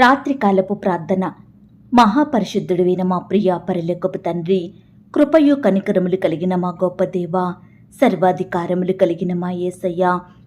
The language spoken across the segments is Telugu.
రాత్రికాలపు ప్రార్థన. మహాపరిశుద్ధుడివైన మా ప్రియ పరలోకపు తండ్రి, కృపయు కనికరములు కలిగిన మా గొప్ప దేవా, సర్వాధికారములు కలిగిన మా యేసయ్య,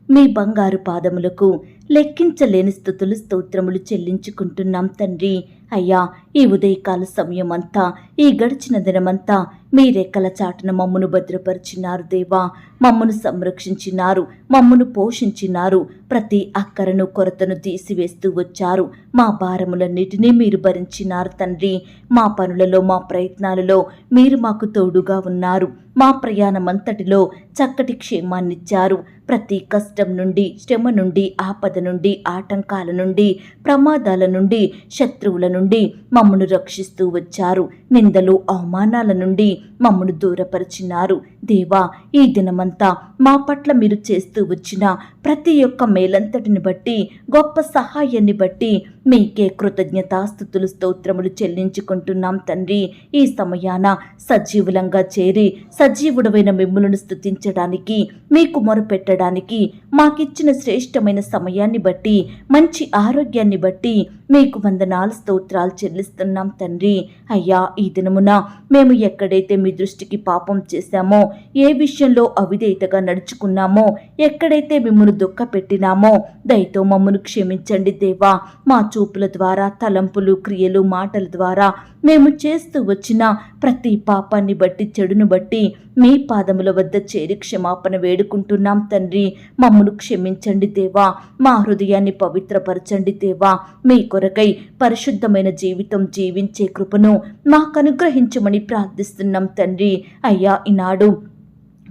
మీ బంగారు పాదములకు లెక్కించలేని స్తుతులు స్తోత్రములు చెల్లించుకుంటున్నాం తండ్రి. అయ్యా, ఈ ఉదయకాల సమయం అంతా, ఈ గడిచిన దినమంతా మీ రెక్కల చాటున మమ్మను భద్రపరిచినారు దేవా. మమ్మను సంరక్షించినారు, మమ్మను పోషించినారు. ప్రతి అక్కరను కొరతను తీసివేస్తూ వచ్చారు. మా భారములన్నిటినీ మీరు భరించినారు తండ్రి. మా పనులలో, మా ప్రయత్నాలలో మీరు మాకు తోడుగా ఉన్నారు. మా ప్రయాణమంతటిలో చక్కటి క్షేమాన్నిచ్చారు. ప్రతి కష్టం నుండి, శ్రమ నుండి, ఆపద నుండి, ఆటంకాల నుండి, ప్రమాదాల నుండి, శత్రువుల నుండి మమ్మను రక్షిస్తూ వచ్చారు. నిందలు, అవమానాల నుండి మమ్మను దూరపరిచినారు దేవా. ఈ దినమంతా మా పట్ల మీరు చేస్తూ వచ్చిన ప్రతి ఒక్క మేలంతటిని బట్టి, గొప్ప సహాయాన్ని బట్టి మీకే కృతజ్ఞతాస్తుతులు స్తోత్రములు చెల్లించుకుంటున్నాం తండ్రి. ఈ సమయాన సజీవులంగా చేరి సజీవుడమైన మిమ్ములను స్తుతించడానికి, మీకు మొరపెట్టడానికి మాకిచ్చిన శ్రేష్టమైన సమయాన్ని బట్టి, మంచి ఆరోగ్యాన్ని బట్టి మీకు వందనాలు స్తోత్రాలు చెల్లిస్తున్నాం తండ్రి. అయ్యా, ఈ దినమున మేము ఎక్కడైతే మీ దృష్టికి పాపం చేశామో, ఏ విషయంలో అవిధేయతగా నడుచుకున్నామో, ఎక్కడైతే మిమ్మల్ని దుఃఖ పెట్టినామో దయతో మమ్మను క్షమించండి దేవా. మా చూపుల ద్వారా, తలంపులు, క్రియలు, మాటల ద్వారా మేము చేస్తూ వచ్చిన ప్రతి పాపాన్ని బట్టి, చెడును బట్టి మీ పాదముల వద్ద చేరి క్షమాపణ వేడుకుంటున్నాం తండ్రి. మమ్మను క్షమించండి దేవా. మా హృదయాన్ని పవిత్రపరచండి దేవా. మీ కొరకై పరిశుద్ధమైన జీవితం జీవించే కృపను మాకు అనుగ్రహించమని ప్రార్థిస్తున్నాం తండ్రి. అయ్యా, ఈనాడు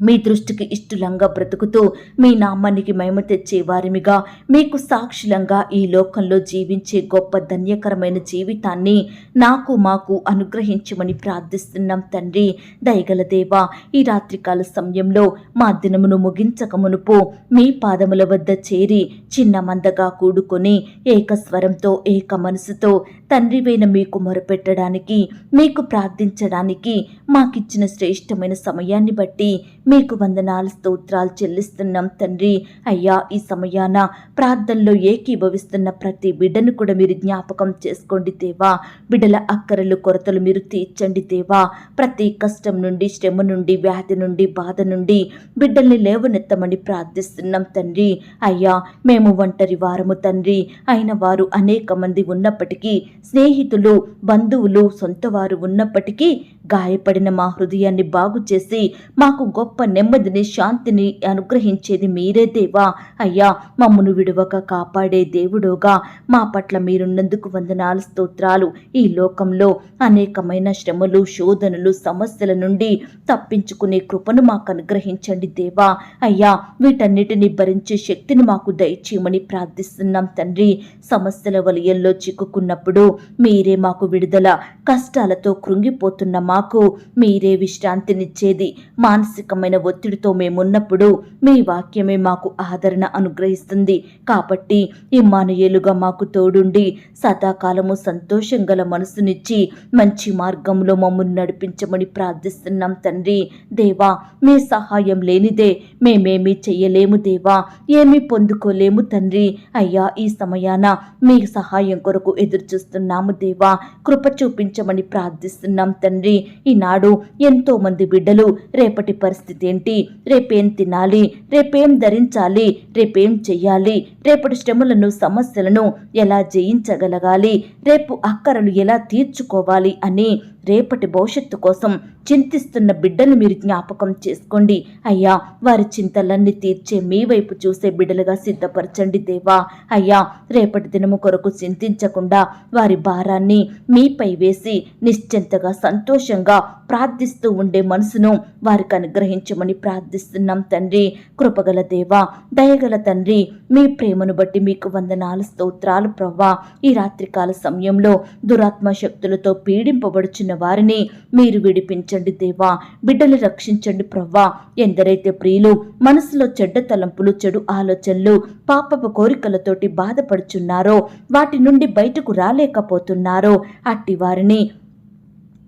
మీ దృష్టికి ఇష్టలంగా బ్రతుకుతూ మీ నామానికి మహిమ తెచ్చే వారిమిగా, మీకు సాక్షులంగా ఈ లోకంలో జీవించే గొప్ప ధన్యకరమైన జీవితాన్ని మాకు అనుగ్రహించమని ప్రార్థిస్తున్నాం తండ్రి. దయగల దేవా, ఈ రాత్రికాల సమయంలో మా దినమును ముగించక మునుపు మీ పాదముల వద్ద చేరి చిన్న మందగా కూడుకొని ఏకస్వరంతో, ఏక మనసుతో తండ్రివైన మీకు మొరపెట్టడానికి, మీకు ప్రార్థించడానికి మాకిచ్చిన శ్రేష్టమైన సమయాన్ని బట్టి మీకు వందనాలు స్తోత్రాలు చెల్లిస్తున్నాం తండ్రి. అయ్యా, ఈ సమయాన ప్రార్థనలో ఏకీభవిస్తున్న ప్రతి బిడ్డను కూడా మీరు జ్ఞాపకం చేసుకోండి దేవా. బిడ్డల అక్కరలు, కొరతలు మీరు తీర్చండి దేవా. ప్రతి కష్టం నుండి, శ్రమ నుండి, వ్యాధి నుండి, బాధ నుండి బిడ్డల్ని లేవనెత్తమని ప్రార్థిస్తున్నాం తండ్రి. అయ్యా, మేము ఒంటరి వారము తండ్రి. అయిన వారు అనేక మంది ఉన్నప్పటికీ, స్నేహితులు, బంధువులు, సొంత వారు ఉన్నప్పటికీ గాయపడిన మా హృదయాన్ని బాగు చేసి మాకు గొప్ప నెమ్మదిని, శాంతిని అనుగ్రహించేది మీరే దేవా. అయ్యా, మమ్మను విడువక కాపాడే దేవుడుగా మా పట్ల మీరున్నందుకు వందనాలు స్తోత్రాలు. ఈ లోకంలో అనేకమైన శ్రమలు, శోధనలు, సమస్యల నుండి తప్పించుకునే కృపను మాకు అనుగ్రహించండి దేవా. అయ్యా, వీటన్నిటిని భరించే శక్తిని మాకు దయచేయమని ప్రార్థిస్తున్నాం తండ్రి. సమస్యల వలయంలో చిక్కుకున్నప్పుడు మీరే మాకు విడుదల, కష్టాలతో కృంగిపోతున్న మాకు మీరే విశ్రాంతినిచ్చేది. మానసికమైన ఒత్తిడితో మేమున్నప్పుడు మీ వాక్యమే మాకు ఆదరణ అనుగ్రహిస్తుంది. కాబట్టి ఇమ్మానుయేలుగా మాకు తోడుండి సదాకాలము సంతోషం గల మనసునిచ్చి మంచి మార్గంలో మమ్మల్ని నడిపించమని ప్రార్థిస్తున్నాం తండ్రి. దేవా, మీ సహాయం లేనిదే మేమేమీ చెయ్యలేము దేవా. ఏమీ పొందుకోలేము తండ్రి. అయ్యా, ఈ సమయాన మీ సహాయం కొరకు ఎదురు చూస్తున్నాము దేవా. కృప చూపించమని ప్రార్థిస్తున్నాం తండ్రి. ఈనాడు ఎంతో మంది బిడ్డలు రేపటి పరిస్థితి ఏంటి, రేపేం తినాలి, రేపేం ధరించాలి, రేపేం చెయ్యాలి, రేపటి శ్రమలను, సమస్యలను ఎలా జయించగలగాలి, రేపు అక్కరలు ఎలా తీర్చుకోవాలి అని రేపటి భవిష్యత్తు కోసం చింతిస్తున్న బిడ్డలు మీరు జ్ఞాపకం చేసుకోండి. అయ్యా, వారి చింతలన్నీ తీర్చే మీ వైపు చూసే బిడ్డలుగా సిద్ధపరచండి దేవా. అయ్యా, రేపటి దినము కొరకు చింతించకుండా వారి భారాన్ని మీపై వేసి నిశ్చింతగా, సంతోషంగా ప్రార్థిస్తూ ఉండే మనసును వారికి అనుగ్రహించమని ప్రార్థిస్తున్నాం తండ్రి. కృపగల దేవా, దయగల తండ్రి, మీ ప్రేమను బట్టి మీకు వందనాలు స్తోత్రాలు ప్రవ్వా. ఈ రాత్రికాల సమయంలో దురాత్మ శక్తులతో పీడింపబడుచున్న వారిని మీరు విడిపించండి దేవా. బిడ్డలు రక్షించండి ప్రవ్వా. ఎందరైతే ప్రియులు మనసులో చెడ్డ తలంపులు, చెడు ఆలోచనలు, పాపపు కోరికలతోటి బాధపడుచున్నారో, వాటి నుండి బయటకు రాలేకపోతున్నారో అట్టి వారిని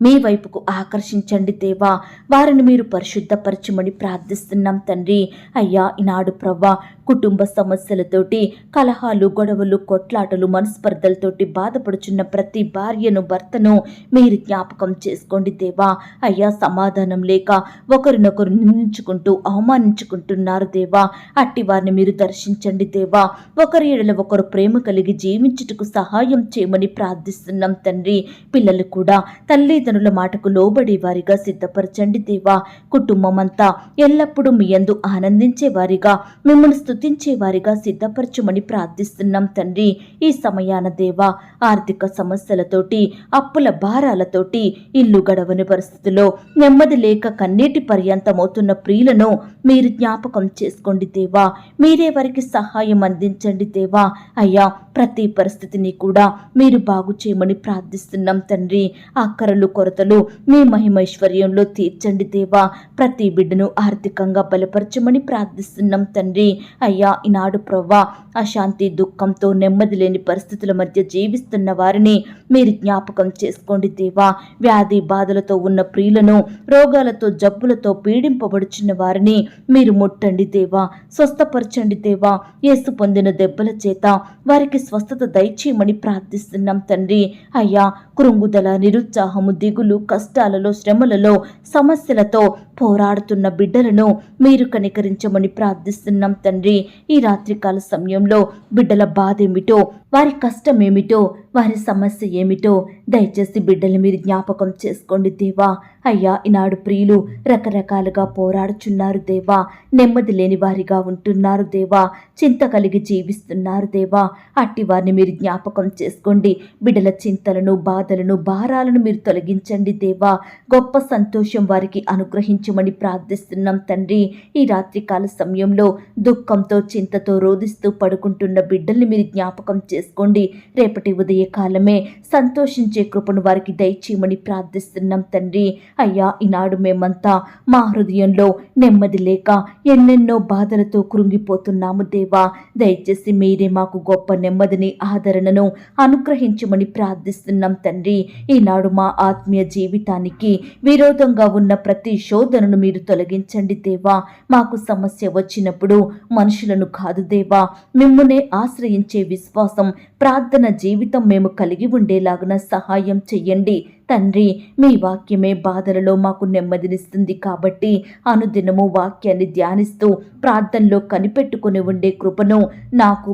మీ వైపుకు ఆకర్షించండి దేవా. వారిని మీరు పరిశుద్ధపరచమని ప్రార్థిస్తున్నాం తండ్రి. అయ్యా ఈనాడు ప్రవ్వా కుటుంబ సమస్యలతోటి కలహాలు, గొడవలు, కొట్లాటలు, మనస్పర్ధలతోటి బాధపడుచున్న ప్రతి భార్యను, భర్తను మీరు జ్ఞాపకం చేసుకోండి దేవా. అయ్యా సమాధానం లేక ఒకరినొకరు నిందించుకుంటూ అవమానించుకుంటున్నారు దేవా. అట్టి వారిని మీరు దర్శించండి దేవా. ఒకరి ఎడల ఒకరు ప్రేమ కలిగి జీవించుటకు సహాయం చేయమని ప్రార్థిస్తున్నాం తండ్రి. పిల్లలు కూడా తల్లిదండ్రుల మాటకు లోబడి వారిగా సిద్ధపరచండి దేవా. కుటుంబం అంతా ఎల్లప్పుడూ మీ యందు ఆనందించే వారిగా, మిమ్మల్ని స్తుతించే వారిగా సిద్ధపరచమని ప్రార్థిస్తున్నాం తండ్రి. ఈ సమయాన దేవా ఆర్థిక సమస్యలతోటి, అప్పుల భారాలతోటి ఇల్లు గడవని పరిస్థితుల్లో నెమ్మది లేక కన్నీటి పర్యంతమవుతున్న ప్రియులను మీరు జ్ఞాపకం చేసుకోండి దేవా. మీరే వారికి సహాయం అందించండి దేవా. అయ్యా ప్రతి పరిస్థితిని కూడా మీరు బాగు చేయమని ప్రార్థిస్తున్నాం తండ్రి. ఆకరలు, కొరతలు మీ మహిమైశ్వర్యంలో తీర్చండి దేవా. ప్రతి బిడ్డను ఆర్థికంగా బలపరచమని ప్రార్థిస్తున్నాం తండ్రి. అయ్యా ఈనాడు ప్రవ్వా అశాంతి, దుఃఖంతో నెమ్మది లేని పరిస్థితుల మధ్య జీవిస్తున్న వారిని మీరు జ్ఞాపకం చేసుకోండి దేవా. వ్యాధి బాధలతో ఉన్న ప్రియులను, రోగాలతో జబ్బులతో పీడింపబడుచున్న వారిని మీరు ముట్టండి దేవా. స్వస్థపరచండి దేవా. యేసు పొందిన దెబ్బల చేత వారికి స్వస్థత దయచేయమని ప్రార్థిస్తున్నాం తండ్రి. అయ్యా కృంగుదల, నిరుత్సాహము, దిగులు, కష్టాలలో, శ్రమలలో, సమస్యలతో పోరాడుతున్న బిడ్డలను మీరు కనికరించమని ప్రార్థిస్తున్నాం తండ్రి. ఈ రాత్రికాల సమయంలో బిడ్డల బాధ ఏమిటో, వారి కష్టం ఏమిటో, వారి సమస్య ఏమిటో దయచేసి బిడ్డలు మీరు జ్ఞాపకం చేసుకోండి దేవా. అయ్యా ఈనాడు ప్రియులు రకరకాలుగా పోరాడుచున్నారు దేవా. నెమ్మది లేని వారిగా ఉంటున్నారు దేవా. చింత కలిగి జీవిస్తున్నారు దేవా. అట్టి వారిని మీరు జ్ఞాపకం చేసుకోండి. బిడ్డల చింతలను, బాధలను, భారాలను మీరు తొలగించండి దేవా. గొప్ప సంతోషం వారికి అనుగ్రహించమని ప్రార్థిస్తున్నాం తండ్రి. ఈ రాత్రికాల సమయంలో దుఃఖంతో, చింతతో రోధిస్తూ పడుకుంటున్న బిడ్డల్ని మీరు జ్ఞాపకం చేసుకోండి. రేపటి ఉదయ కాలమే సంతోషించే కృపను వారికి దయచేయమని ప్రార్థిస్తున్నాం తండ్రి. అయ్యా ఈనాడు మేమంతా మా హృదయంలో నెమ్మది లేక ఎన్నెన్నో బాధలతో కృంగిపోతున్నాము దేవా. దయచేసి మీరే మాకు గొప్ప నెమ్మదిని, ఆదరణను అనుగ్రహించమని ప్రార్థిస్తున్నాం తండ్రి. ఈనాడు మా ఆత్మీయ జీవితానికి విరోధంగా ఉన్న ప్రతి శోధనను మీరు తొలగించండి దేవా. మాకు సమస్య వచ్చినప్పుడు మనుషులను కాదు దేవా, మిమ్మునే ఆశ్రయించే విశ్వాసం, ప్రార్థన జీవితం మేము కలిగి ఉండేలాగున సహాయం చెయ్యండి తండ్రి. మీ వాక్యమే బాధలలో మాకు నెమ్మదినిస్తుంది కాబట్టి అనుదినము వాక్యాన్ని ధ్యానిస్తూ ప్రార్థనలో కనిపెట్టుకుని ఉండే కృపను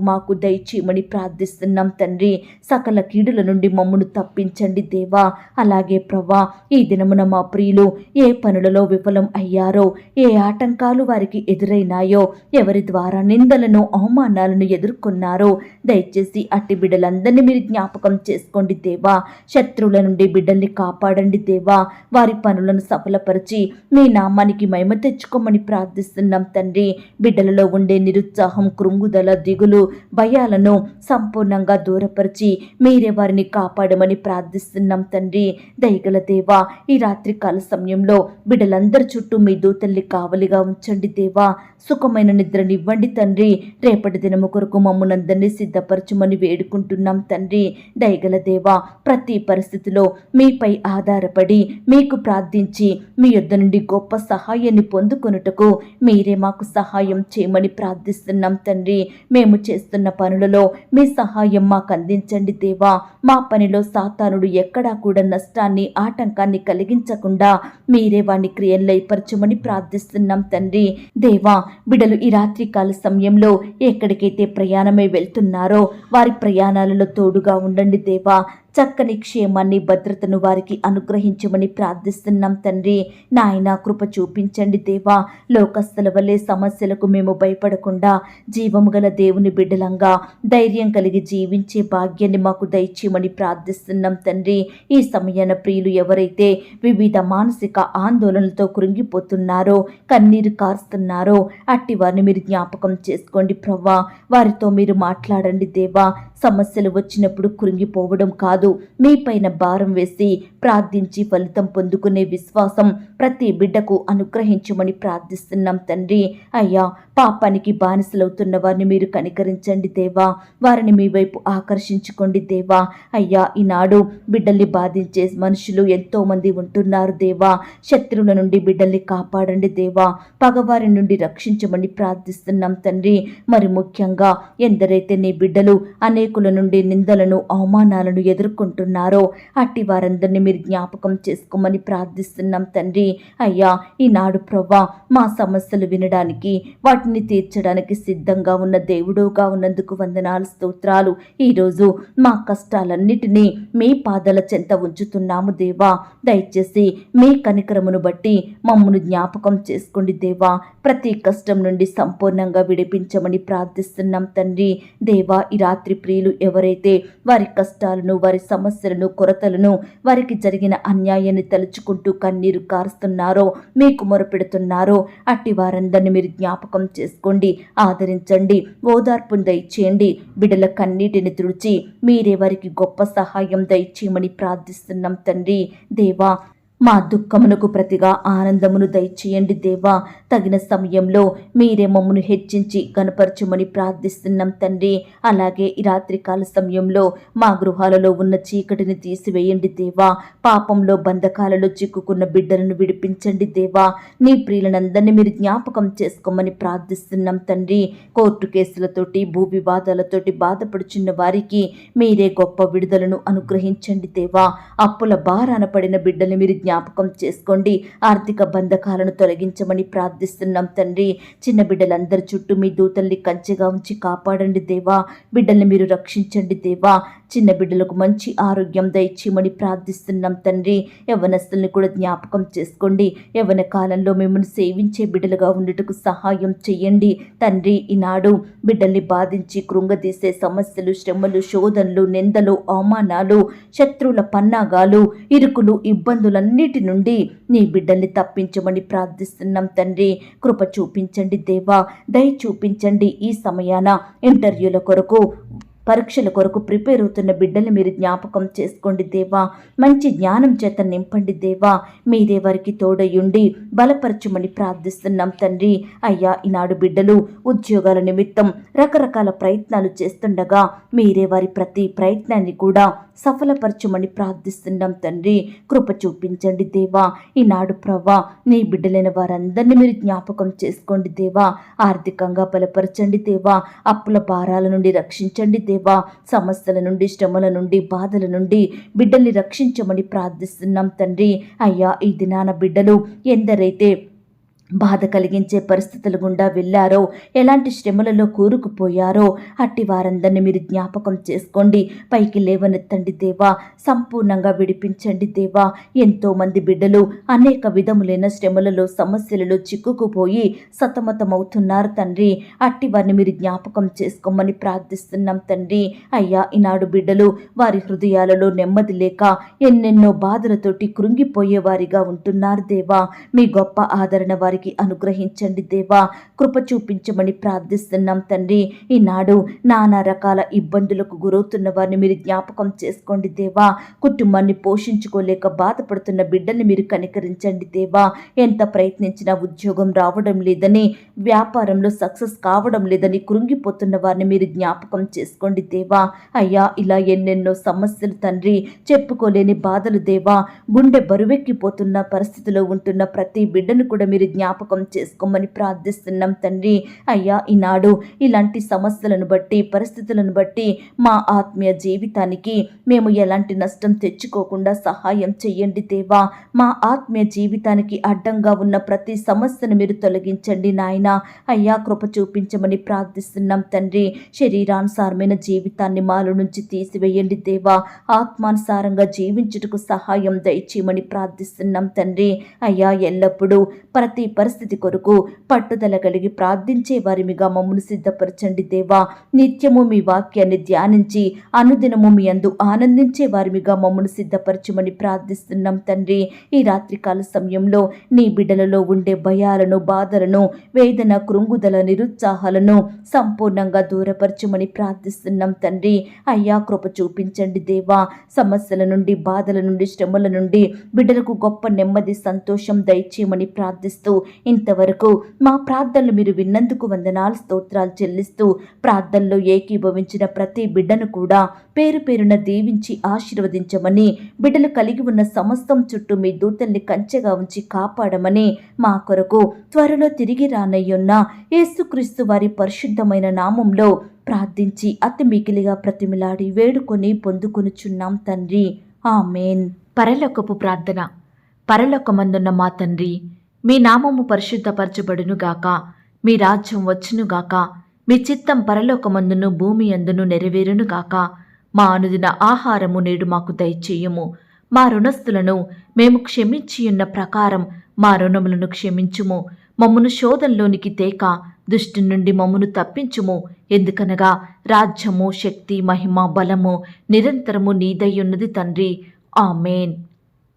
మాకు దయచేయమని ప్రార్థిస్తున్నాం తండ్రి. సకల కీడుల నుండి మమ్మను తప్పించండి దేవా. అలాగే ప్రవ్వా ఈ దినమున మా ప్రియులు ఏ పనులలో విఫలం అయ్యారో, ఏ ఆటంకాలు వారికి ఎదురైనాయో, ఎవరి ద్వారా నిందలను, అవమానాలను ఎదుర్కొన్నారో దయచేసి అట్టి బిడ్డలందరినీ మీరు జ్ఞాపకం చేసుకోండి దేవా. శత్రువుల నుండి బిడ్డల్ని కాపాడండి దేవా. వారి పనులను సఫలపరిచి మీ నామానికి మహిమ తెచ్చుకోమని ప్రార్థిస్తున్నాం తండ్రి. బిడ్డలలో ఉండే నిరుత్సాహం, కృంగుదల, దిగులు, భయాలను సంపూర్ణంగా దూరపరిచి మీరే వారిని కాపాడమని ప్రార్థిస్తున్నాం తండ్రి. దయగల దేవా ఈ రాత్రికాల సమయంలో బిడ్డలందరి చుట్టూ మీ దూతల్ని కావలిగా ఉంచండి దేవా. సుఖమైన నిద్రనివ్వండి తండ్రి. రేపటి దినము కొరకు మమ్మునందరినీ సిద్ధపరచమని వేడుకుంటున్నాం తండ్రి. దయగల దేవా ప్రతి పరిస్థితిలో మీపై ఆధారపడి మీకు ప్రార్థించి మీ యొద్ద నుండి గొప్ప సహాయాన్ని పొందుకొనుటకు మీరే మాకు సహాయం చేయమని ప్రార్థిస్తున్నాం తండ్రి. మేము చేస్తున్న పనులలో మీ సహాయం మాకు అందించండి దేవా. మా పనిలో సాతానుడు ఎక్కడా కూడా నష్టాన్ని, ఆటంకాన్ని కలిగించకుండా మీరే వాడిని క్రియలైపరచమని ప్రార్థిస్తున్నాం తండ్రి. దేవా బిడ్డలు ఈ రాత్రికాల సమయంలో ఎక్కడికైతే ప్రయాణమై వెళ్తున్నారో వారి ప్రయాణాలలో తోడుగా ఉండండి దేవా. చక్కని క్షేమాన్ని, భద్రతను వారికి అనుగ్రహించమని ప్రార్థిస్తున్నాం తండ్రి. నాయన కృప చూపించండి దేవా. లోకస్తుల వల్లే సమస్యలకు మేము భయపడకుండా జీవము గల దేవుని బిడ్డలంగా ధైర్యం కలిగి జీవించే భాగ్యాన్ని మాకు దయచేయమని ప్రార్థిస్తున్నాం తండ్రి. ఈ సమయాన ప్రియులు ఎవరైతే వివిధ మానసిక ఆందోళనలతో కృంగిపోతున్నారో, కన్నీరు కారుస్తున్నారో అట్టి వారిని మీరు జ్ఞాపకం చేసుకోండి ప్రవ్వా. వారితో మీరు మాట్లాడండి దేవా. సమస్యలు వచ్చినప్పుడు కృంగిపోవడం కాదు, మీపైన భారం వేసి ప్రార్థించి ఫలితం పొందుకునే విశ్వాసం ప్రతి బిడ్డకు అనుగ్రహించమని ప్రార్థిస్తున్నాం తండ్రి. అయ్యా, పాపానికి బానిసలవుతున్న వారిని మీరు కనికరించండి దేవా, వారిని మీ వైపు ఆకర్షించుకోండి దేవా. అయ్యా, ఈనాడు బిడ్డల్ని బాధించే మనుషులు ఎంతో మంది ఉంటున్నారు దేవా. శత్రువుల నుండి బిడ్డల్ని కాపాడండి దేవా, పగవారి నుండి రక్షించమని ప్రార్థిస్తున్నాం తండ్రి. మరి ముఖ్యంగా ఎందరైతే నీ బిడ్డలు అనేకుల నుండి నిందలను అవమానాలను ఎదుర్కొంటున్నారో అట్టి వారందరినీ మీరు జ్ఞాపకం చేసుకోమని ప్రార్థిస్తున్నాం తండ్రి. అయ్యా, ఈనాడు ప్రవ్వా, మా సమస్యలు వినడానికి వాటిని తీర్చడానికి సిద్ధంగా ఉన్న దేవుడుగా ఉన్నందుకు వందనాలు, స్తోత్రాలు. ఈరోజు మా కష్టాలన్నిటినీ మీ పాదాల చెంత ఉంచుతున్నాము దేవా. దయచేసి మీ కనికరమును బట్టి మమ్మను జ్ఞాపకం చేసుకోండి దేవా. ప్రతి కష్టం నుండి సంపూర్ణంగా విడిపించమని ప్రార్థిస్తున్నాం తండ్రి. దేవా, ఈ రాత్రి ప్రియులు ఎవరైతే వారి కష్టాలను, వారి సమస్యలను, కొరతలను, వారికి జరిగిన అన్యాయాన్ని తలుచుకుంటూ కన్నీరు కారుస్తున్నారో, మీకు మొరపెడుతున్నారో అట్టి వారందరినీ మీరు జ్ఞాపకం చేసుకోండి, ఆదరించండి, ఓదార్పును దయచేయండి. బిడ్డల కన్నీటిని తుడిచి మీరే వారికి గొప్ప సహాయం దయచేయమని ప్రార్థిస్తున్నాం తండ్రి. దేవా, మా దుఃఖమునకు ప్రతిగా ఆనందమును దయచేయండి దేవా. తగిన సమయంలో మీరే మమ్మను హెచ్చించి గణపరచమని ప్రార్థిస్తున్నాం తండ్రి. అలాగే ఈ రాత్రికాల సమయంలో మా గృహాలలో ఉన్న చీకటిని తీసివేయండి దేవా. పాపంలో బంధకాలలో చిక్కుకున్న బిడ్డలను విడిపించండి దేవా. నీ ప్రియులనందరినీ మీరు జ్ఞాపకం చేసుకోమని ప్రార్థిస్తున్నాం తండ్రి. కోర్టు కేసులతోటి, భూ వివాదాలతోటి బాధపడుచున్న వారికి మీరే గొప్ప విడుదలను అనుగ్రహించండి దేవా. అప్పుల భారాన పడిన బిడ్డలు మీరు జ్ఞాపకం చేసుకోండి, ఆర్థిక బంధకాలను తొలగించమని ప్రార్థిస్తున్నాం తండ్రి. చిన్న బిడ్డలందరి చుట్టూ మీ దూతల్ని కంచెగా ఉంచి కాపాడండి దేవా. బిడ్డల్ని మీరు రక్షించండి దేవా. చిన్న బిడ్డలకు మంచి ఆరోగ్యం దయచేయమని ప్రార్థిస్తున్నాం తండ్రి. యవ్వనస్తుల్ని కూడా జ్ఞాపకం చేసుకోండి. యవ్వన కాలంలో మిమ్మల్ని సేవించే బిడ్డలుగా ఉండటకు సహాయం చెయ్యండి తండ్రి. ఈనాడు బిడ్డల్ని బాధించి కృంగదీసే సమస్యలు, శ్రమలు, శోధనలు, నిందలు, అవమానాలు, శత్రువుల పన్నాగాలు, ఇరుకులు, ఇబ్బందులన్నిటి నుండి నీ బిడ్డల్ని తప్పించమని ప్రార్థిస్తున్నాం తండ్రి. కృప చూపించండి దేవా, దయ చూపించండి. ఈ సమయాన ఇంటర్వ్యూల కొరకు, పరీక్షల కొరకు ప్రిపేర్ అవుతున్న బిడ్డల్ని మీరు జ్ఞాపకం చేసుకోండి దేవా. మంచి జ్ఞానం చేత నింపండి దేవా. మీరే వారికి తోడయుండి బలపరచమని ప్రార్థిస్తున్నాం తండ్రి. అయ్యా, ఈనాడు బిడ్డలు ఉద్యోగాల నిమిత్తం రకరకాల ప్రయత్నాలు చేస్తుండగా మీరే వారి ప్రతి ప్రయత్నాన్ని కూడా సఫలపరచమని ప్రార్థిస్తున్నాం తండ్రి. కృప చూపించండి దేవా. ఈనాడు ప్రవ్వా, నీ బిడ్డలైన వారందరినీ మీరు జ్ఞాపకం చేసుకోండి దేవా. ఆర్థికంగా బలపరచండి దేవా. అప్పుల భారాల నుండి రక్షించండి దేవా. సమస్యల నుండి, శ్రమల నుండి, బాధల నుండి బిడ్డల్ని రక్షించమని ప్రార్థిస్తున్నాం తండ్రి. అయ్యా, ఈ దినాన బిడ్డలు ఎందరైతే బాధ కలిగించే పరిస్థితుల గుండా వెళ్ళారో, ఎలాంటి శ్రమలలో కూరుకుపోయారో అట్టి వారందరినీ మీరు జ్ఞాపకం చేసుకోండి. పైకి లేవనెత్తండి దేవా. సంపూర్ణంగా విడిపించండి దేవా. ఎంతోమంది బిడ్డలు అనేక విధములైన శ్రమలలో, సమస్యలలో చిక్కుకుపోయి సతమతమవుతున్నారు తండ్రి. అట్టి వారిని మీరు జ్ఞాపకం చేసుకోమని ప్రార్థిస్తున్నాం తండ్రి. అయ్యా, ఈనాడు బిడ్డలు వారి హృదయాలలో నెమ్మది లేక ఎన్నెన్నో బాధలతోటి కృంగిపోయేవారిగా ఉంటున్నారు దేవా. మీ గొప్ప ఆదరణ వారికి అనుగ్రహించండి దేవా. కృప చూపించమని ప్రార్థిస్తున్నాం తండ్రి. ఈనాడు నానా రకాల ఇబ్బందులకు గురవుతున్న వారిని మీరు జ్ఞాపకం చేసుకోండి దేవా. కుటుంబాన్ని పోషించుకోలేక బాధపడుతున్న బిడ్డల్ని మీరు కనికరించండి దేవా. ఎంత ప్రయత్నించినా ఉద్యోగం రావడం లేదని, వ్యాపారంలో సక్సెస్ కావడం లేదని కృంగిపోతున్న వారిని మీరు జ్ఞాపకం చేసుకోండి దేవా. అయ్యా, ఇలా ఎన్నెన్నో సమస్యలు తండ్రి, చెప్పుకోలేని బాధలు దేవా. గుండె బరువెక్కిపోతున్న పరిస్థితిలో ఉంటున్న ప్రతి బిడ్డను కూడా మీరు జ్ఞాపకం చేసుకోమని ప్రార్థిస్తున్నాం తండ్రి. అయ్యా, ఈనాడు ఇలాంటి సమస్యలను బట్టి, పరిస్థితులను బట్టి మా ఆత్మీయ జీవితానికి మేము ఎలాంటి నష్టం తెచ్చుకోకుండా సహాయం చెయ్యండి దేవా. మా ఆత్మీయ జీవితానికి అడ్డంగా ఉన్న ప్రతి సమస్యను మీరు తొలగించండి నాయన. అయ్యా, కృప చూపించమని ప్రార్థిస్తున్నాం తండ్రి. శరీరానుసారమైన జీవితాన్ని మాలో నుంచి తీసివేయండి దేవా. ఆత్మానుసారంగా జీవించుటకు సహాయం దయచేయమని ప్రార్థిస్తున్నాం తండ్రి. అయ్యా, ఎల్లప్పుడూ ప్రతి పరిస్థితి కొరకు పట్టుదల కలిగి ప్రార్థించే వారిమిగా మమ్మల్ని సిద్ధపరచండి దేవా. నిత్యము మీ వాక్యాన్ని ధ్యానించి అనుదినము మీ అందు ఆనందించే వారిమిగా మమ్మల్ని సిద్ధపరచమని ప్రార్థిస్తున్నాం తండ్రి. ఈ రాత్రికాల సమయంలో నీ బిడ్డలలో ఉండే భయాలను, బాధలను, వేదన, కృంగుదల, నిరుత్సాహాలను సంపూర్ణంగా దూరపరచమని ప్రార్థిస్తున్నాం తండ్రి. అయ్యా, కృప చూపించండి దేవా. సమస్యల నుండి, బాధల నుండి, శ్రమల నుండి బిడ్డలకు గొప్ప నెమ్మది, సంతోషం దయచేయమని ప్రార్థిస్తూ ఇంతవరకు మా ప్రార్థనలు మీరు విన్నందుకు వందనాలు, స్తోత్రాలు చెల్లిస్తూ ప్రార్థనలో ఏకీభవించిన ప్రతి బిడ్డను కూడా పేరు పేరున దీవించి ఆశీర్వదించమని, బిడ్డలు కలిగి ఉన్న సమస్తం చుట్టూ మీ దూతల్ని కంచెగా ఉంచి కాపాడమని, మా కొరకు త్వరలో తిరిగి రానయ్యున్న యేసుక్రీస్తు వారి పరిశుద్ధమైన నామంలో ప్రార్థించి అతి మిగిలిగా ప్రతిమిలాడి వేడుకొని పొందుకొనుచున్నాం తండ్రి. ఆమేన్. పరలోకపు ప్రార్థన. పరలోకమందున్న మా తండ్రి, మీ నామము పరిశుద్ధపరచబడునుగాక, మీ రాజ్యం వచ్చునుగాక, మీ చిత్తం పరలోకమందును భూమి అందును నెరవేరునుగాక. మా అనుదిన ఆహారము నేడు మాకు దయచేయుము. మా రుణస్థులను మేము క్షమించియున్న ప్రకారం మా రుణములను క్షమించుము. మమ్మును శోధంలోనికి తేక దుష్టి నుండి మమ్మును తప్పించుము. ఎందుకనగా రాజ్యము, శక్తి, మహిమ, బలము నిరంతరము నీదయ్యున్నది తండ్రి. ఆమేన్.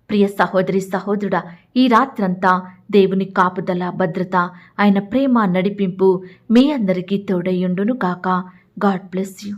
ప్రియ సహోదరి, సహోదరుడా, ఈ రాత్రంతా దేవుని కాపుదల, భద్రత, ఆయన ప్రేమ, నడిపింపు మీ అందరికీ తోడయ్యుండును కాక. God bless you.